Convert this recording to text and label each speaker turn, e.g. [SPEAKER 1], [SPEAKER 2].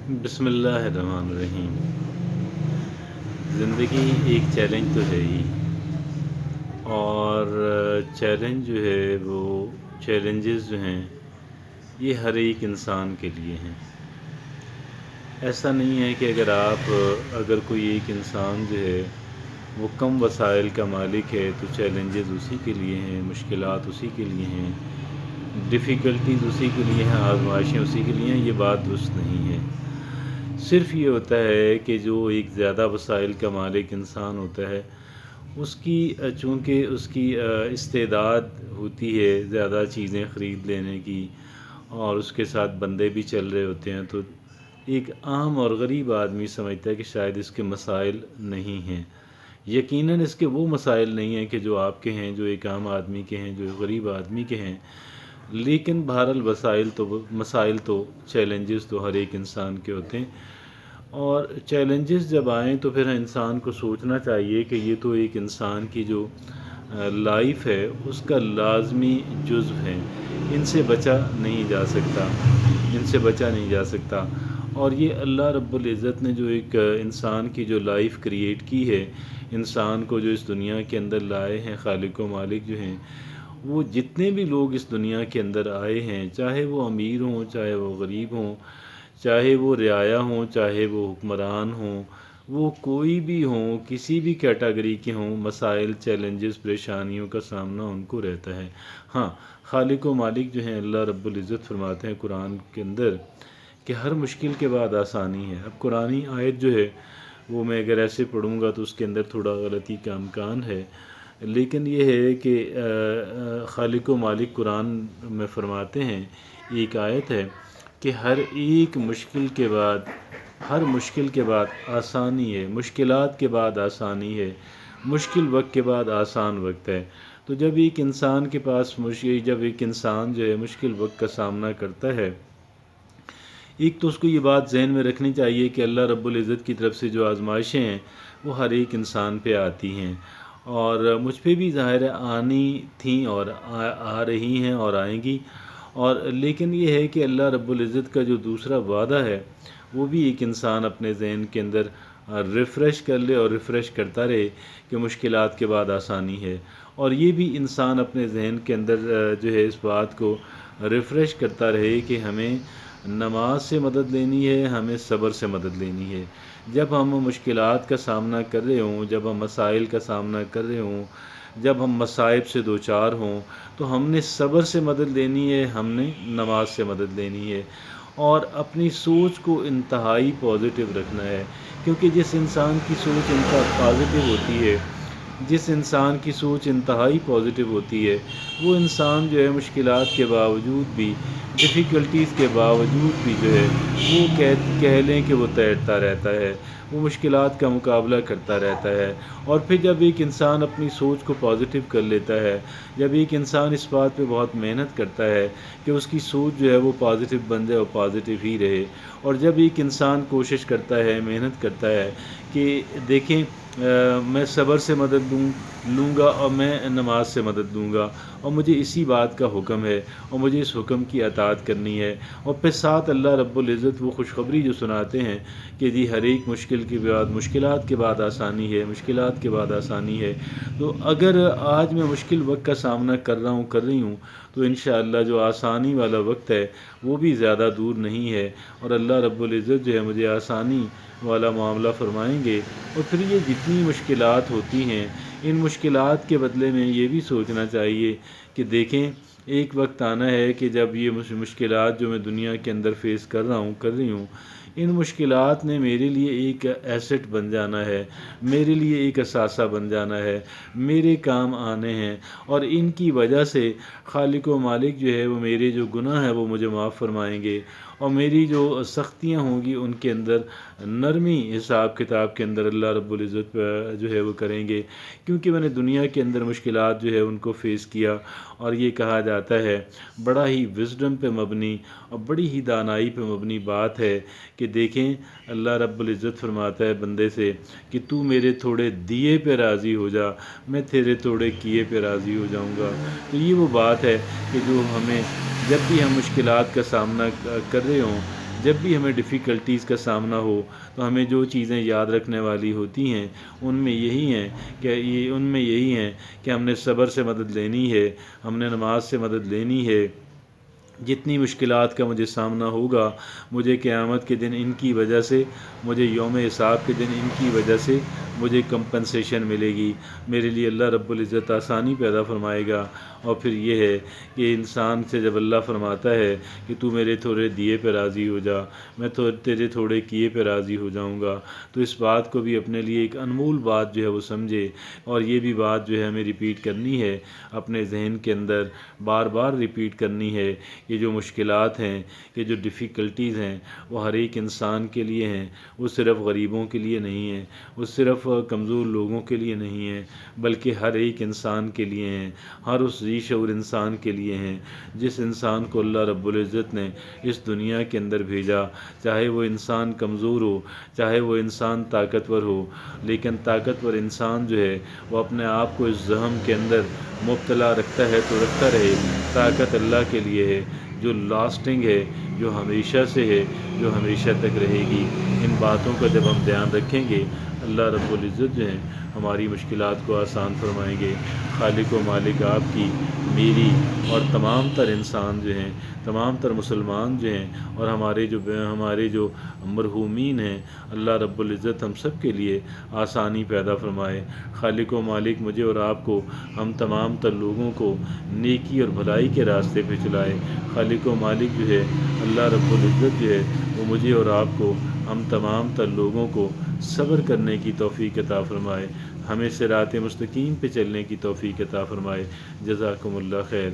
[SPEAKER 1] بسم اللہ الرحمن الرحیم۔ زندگی ایک چیلنج تو ہے ہی، اور چیلنج جو ہے وہ چیلنجز جو ہیں یہ ہر ایک انسان کے لیے ہیں۔ ایسا نہیں ہے کہ اگر کوئی ایک انسان جو ہے وہ کم وسائل کا مالک ہے تو چیلنجز اسی کے لیے ہیں، مشکلات اسی کے لیے ہیں، ڈیفیکلٹیز اسی کے لیے ہیں، آزمائشیں اسی کے لیے ہیں۔ یہ بات درست نہیں ہے۔ صرف یہ ہوتا ہے کہ جو ایک زیادہ وسائل کا مالک انسان ہوتا ہے اس کی چونکہ اس کی استعداد ہوتی ہے زیادہ چیزیں خرید لینے کی، اور اس کے ساتھ بندے بھی چل رہے ہوتے ہیں، تو ایک عام اور غریب آدمی سمجھتا ہے کہ شاید اس کے مسائل نہیں ہیں۔ یقیناً اس کے وہ مسائل نہیں ہیں کہ جو آپ کے ہیں، جو ایک عام آدمی کے ہیں، جو غریب آدمی کے ہیں، لیکن بہرحال مسائل تو چیلنجز تو ہر ایک انسان کے ہوتے ہیں۔ اور چیلنجز جب آئیں تو پھر انسان کو سوچنا چاہیے کہ یہ تو ایک انسان کی جو لائف ہے اس کا لازمی جزو ہے، ان سے بچا نہیں جا سکتا۔ اور یہ اللہ رب العزت نے جو ایک انسان کی جو لائف کریٹ کی ہے، انسان کو جو اس دنیا کے اندر لائے ہیں، خالق و مالک جو ہیں، وہ جتنے بھی لوگ اس دنیا کے اندر آئے ہیں، چاہے وہ امیر ہوں، چاہے وہ غریب ہوں، چاہے وہ رعایا ہوں، چاہے وہ حکمران ہوں، وہ کوئی بھی ہوں، کسی بھی کیٹاگری کے ہوں، مسائل، چیلنجز، پریشانیوں کا سامنا ان کو رہتا ہے۔ ہاں، خالق و مالک جو ہیں اللہ رب العزت فرماتے ہیں قرآن کے اندر کہ ہر مشکل کے بعد آسانی ہے۔ اب قرآنی آیت جو ہے وہ میں اگر ایسے پڑھوں گا تو اس کے اندر تھوڑا غلطی کا امکان ہے، لیکن یہ ہے کہ خالق و مالک قرآن میں فرماتے ہیں، ایک آیت ہے کہ ہر مشکل کے بعد آسانی ہے، مشکلات کے بعد آسانی ہے، مشکل وقت کے بعد آسان وقت ہے۔ تو جب ایک انسان جو ہے مشکل وقت کا سامنا کرتا ہے، ایک تو اس کو یہ بات ذہن میں رکھنی چاہیے کہ اللہ رب العزت کی طرف سے جو آزمائشیں ہیں وہ ہر ایک انسان پہ آتی ہیں، اور مجھ پہ بھی ظاہر ہے آنی تھیں اور آ رہی ہیں اور آئیں گی، اور لیکن یہ ہے کہ اللہ رب العزت کا جو دوسرا وعدہ ہے وہ بھی ایک انسان اپنے ذہن کے اندر ریفریش کر لے اور ریفریش کرتا رہے کہ مشکلات کے بعد آسانی ہے، اور یہ بھی انسان اپنے ذہن کے اندر جو ہے اس بات کو ریفریش کرتا رہے کہ ہمیں نماز سے مدد لینی ہے، ہمیں صبر سے مدد لینی ہے۔ جب ہم مشکلات کا سامنا کر رہے ہوں، جب ہم مسائل کا سامنا کر رہے ہوں، جب ہم مصائب سے دوچار ہوں، تو ہم نے صبر سے مدد لینی ہے، ہم نے نماز سے مدد لینی ہے، اور اپنی سوچ کو انتہائی پازیٹیو رکھنا ہے، کیونکہ جس انسان کی سوچ انتہائی پازیٹیو ہوتی ہے وہ انسان جو ہے مشکلات کے باوجود بھی، ڈیفیکلٹیز کے باوجود بھی جو ہے وہ کہہ لیں کہ وہ تیرتا رہتا ہے، وہ مشکلات کا مقابلہ کرتا رہتا ہے۔ اور پھر جب ایک انسان اپنی سوچ کو پازیٹیو کر لیتا ہے، جب ایک انسان اس بات پہ بہت محنت کرتا ہے کہ اس کی سوچ جو ہے وہ پازیٹیو بن جائے اور پازیٹیو ہی رہے، اور جب ایک انسان کوشش کرتا ہے، محنت کرتا ہے کہ دیکھیں میں صبر سے مدد لوں گا اور میں نماز سے مدد لوں گا، اور مجھے اسی بات کا حکم ہے اور مجھے اس حکم کی اطاعت کرنی ہے، اور پھر ساتھ اللہ رب العزت وہ خوشخبری جو سناتے ہیں کہ جی ہر ایک مشکلات کے بعد آسانی ہے، مشکلات کے بعد آسانی ہے۔ تو اگر آج میں مشکل وقت کا سامنا کر رہی ہوں تو انشاءاللہ جو آسانی والا وقت ہے وہ بھی زیادہ دور نہیں ہے، اور اللہ رب العزت جو ہے مجھے آسانی والا معاملہ فرمائیں گے۔ اور پھر یہ جتنی مشکلات ہوتی ہیں، ان مشکلات کے بدلے میں یہ بھی سوچنا چاہیے کہ دیکھیں ایک وقت آنا ہے کہ جب یہ مشکلات جو میں دنیا کے اندر فیس کر رہی ہوں، ان مشکلات نے میرے لیے ایک ایسٹ بن جانا ہے، میرے لیے ایک اثاثہ بن جانا ہے، میرے کام آنے ہیں، اور ان کی وجہ سے خالق و مالک جو ہے وہ میرے جو گناہ ہیں وہ مجھے معاف فرمائیں گے، اور میری جو سختیاں ہوں گی ان کے اندر نرمی حساب کتاب کے اندر اللہ رب العزت جو ہے وہ کریں گے، کیونکہ میں نے دنیا کے اندر مشکلات جو ہے ان کو فیس کیا۔ اور یہ کہا جاتا ہے، بڑا ہی وزڈم پہ مبنی اور بڑی ہی دانائی پہ مبنی بات ہے کہ دیکھیں اللہ رب العزت فرماتا ہے بندے سے کہ تو میرے تھوڑے دیے پہ راضی ہو جا، میں تیرے تھوڑے کیے پہ راضی ہو جاؤں گا۔ تو یہ وہ بات ہے کہ جو ہمیں جب بھی ہم مشکلات کا سامنا کر رہے ہوں، جب بھی ہمیں ڈیفیکلٹیز کا سامنا ہو تو ہمیں جو چیزیں یاد رکھنے والی ہوتی ہیں ان میں یہی ہیں کہ ہم نے صبر سے مدد لینی ہے، ہم نے نماز سے مدد لینی ہے۔ جتنی مشکلات کا مجھے سامنا ہوگا، مجھے قیامت کے دن ان کی وجہ سے، مجھے یوم حساب کے دن ان کی وجہ سے مجھے کمپنسیشن ملے گی، میرے لیے اللہ رب العزت آسانی پیدا فرمائے گا۔ اور پھر یہ ہے کہ انسان سے جب اللہ فرماتا ہے کہ تو میرے تھوڑے دیے پہ راضی ہو جا، میں تیرے تھوڑے کیے پہ راضی ہو جاؤں گا، تو اس بات کو بھی اپنے لیے ایک انمول بات جو ہے وہ سمجھے، اور یہ بھی بات جو ہے ہمیں ریپیٹ کرنی ہے اپنے ذہن کے اندر، بار بار ریپیٹ کرنی ہے کہ جو مشکلات ہیں، کہ جو ڈیفیکلٹیز ہیں، وہ ہر ایک انسان کے لیے ہیں، وہ صرف غریبوں کے لیے نہیں ہیں، وہ صرف کمزور لوگوں کے لیے نہیں ہیں، بلکہ ہر ایک انسان کے لیے ہیں، ہر اس ذی شعور انسان کے لیے ہیں جس انسان کو اللہ رب العزت نے اس دنیا کے اندر بھیجا، چاہے وہ انسان کمزور ہو، چاہے وہ انسان طاقتور ہو، لیکن طاقتور انسان جو ہے وہ اپنے آپ کو اس زخم کے اندر مبتلا رکھتا ہے تو رکھتا رہے، طاقت اللہ کے لیے ہے جو لاسٹنگ ہے، جو ہمیشہ سے ہے، جو ہمیشہ تک رہے گی۔ ان باتوں کا جب ہم دھیان رکھیں گے، اللہ رب العزت جو ہیں ہماری مشکلات کو آسان فرمائیں گے۔ خالق و مالک آپ کی، میری اور تمام تر انسان جو ہیں، تمام تر مسلمان جو ہیں، اور ہمارے جو مرحومین ہیں، اللہ رب العزت ہم سب کے لیے آسانی پیدا فرمائے۔ خالق و مالک مجھے اور آپ کو، ہم تمام تر لوگوں کو نیکی اور بھلائی کے راستے پہ چلائے۔ خالق و مالک جو ہے اللہ رب العزت جو ہے وہ مجھے اور آپ کو، ہم تمام تر لوگوں کو صبر کرنے کی توفیق عطا فرمائے، ہمیں صراط مستقیم پہ چلنے کی توفیق عطا فرمائے۔ جزاکم اللہ خیر۔